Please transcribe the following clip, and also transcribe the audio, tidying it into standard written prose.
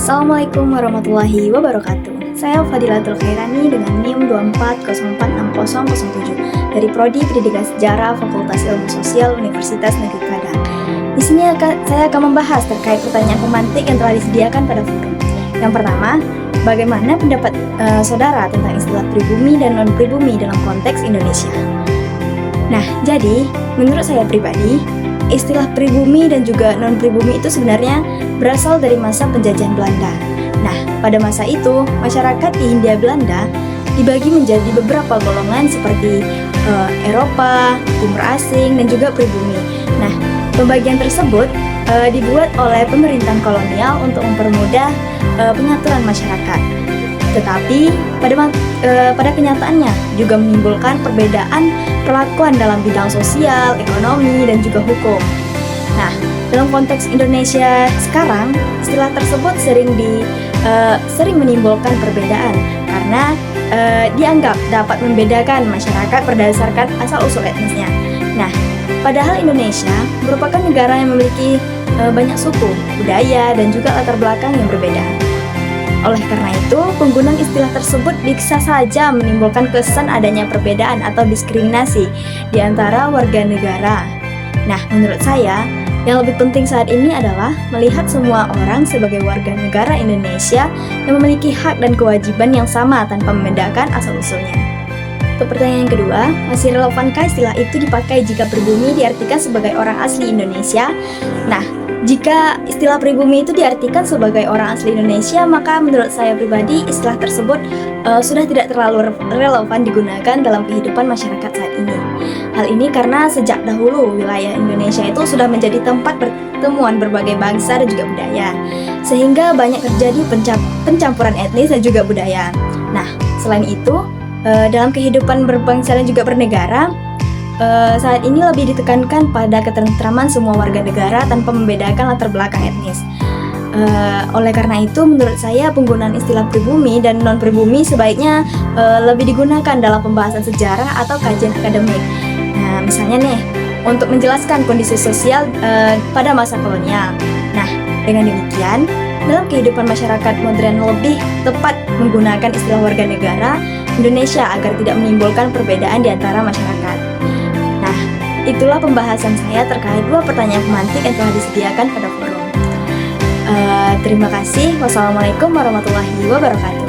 Assalamualaikum warahmatullahi wabarakatuh. Saya Fadilatul Khairani dengan NIM 24046007 dari Prodi Pendidikan Sejarah Fakultas Ilmu Sosial Universitas Negeri Padang. Di sini saya akan membahas terkait pertanyaan pemantik yang telah disediakan pada forum. Yang pertama, bagaimana pendapat saudara tentang istilah pribumi dan non-pribumi dalam konteks Indonesia? Nah, jadi menurut saya pribadi, istilah pribumi dan juga non-pribumi itu sebenarnya berasal dari masa penjajahan Belanda. Nah, pada masa itu, masyarakat di Hindia Belanda dibagi menjadi beberapa golongan seperti Eropa, timur asing, dan juga pribumi. Nah, pembagian tersebut dibuat oleh pemerintahan kolonial untuk mempermudah pengaturan masyarakat. Tetapi pada kenyataannya juga menimbulkan perbedaan perlakuan dalam bidang sosial, ekonomi, dan juga hukum. Nah, dalam konteks Indonesia sekarang, istilah tersebut sering menimbulkan perbedaan karena dianggap dapat membedakan masyarakat berdasarkan asal-usul etnisnya. Nah, padahal Indonesia merupakan negara yang memiliki banyak suku, budaya, dan juga latar belakang yang berbeda. Oleh karena itu, penggunaan istilah tersebut bisa saja menimbulkan kesan adanya perbedaan atau diskriminasi di antara warga negara. Nah, menurut saya, yang lebih penting saat ini adalah melihat semua orang sebagai warga negara Indonesia yang memiliki hak dan kewajiban yang sama tanpa membedakan asal-usulnya. Untuk pertanyaan yang kedua, masih relevankah istilah itu dipakai jika pribumi diartikan sebagai orang asli Indonesia? Nah, jika istilah pribumi itu diartikan sebagai orang asli Indonesia, maka menurut saya pribadi istilah tersebut sudah tidak terlalu relevan digunakan dalam kehidupan masyarakat saat ini. Hal ini karena sejak dahulu wilayah Indonesia itu sudah menjadi tempat pertemuan berbagai bangsa dan juga budaya, sehingga banyak terjadi pencampuran etnis dan juga budaya. Nah, selain itu, dalam kehidupan berbangsa dan juga bernegara, saat ini lebih ditekankan pada ketentraman semua warga negara tanpa membedakan latar belakang etnis. Oleh karena itu, menurut saya penggunaan istilah pribumi dan non-pribumi sebaiknya lebih digunakan dalam pembahasan sejarah atau kajian akademik. Nah, misalnya nih, untuk menjelaskan kondisi sosial pada masa kolonial. Nah, dengan demikian, dalam kehidupan masyarakat modern lebih tepat menggunakan istilah warga negara Indonesia agar tidak menimbulkan perbedaan di antara masyarakat. Nah, itulah pembahasan saya terkait 2 pertanyaan pemantik yang telah disediakan pada forum. Terima kasih. Wassalamualaikum warahmatullahi wabarakatuh.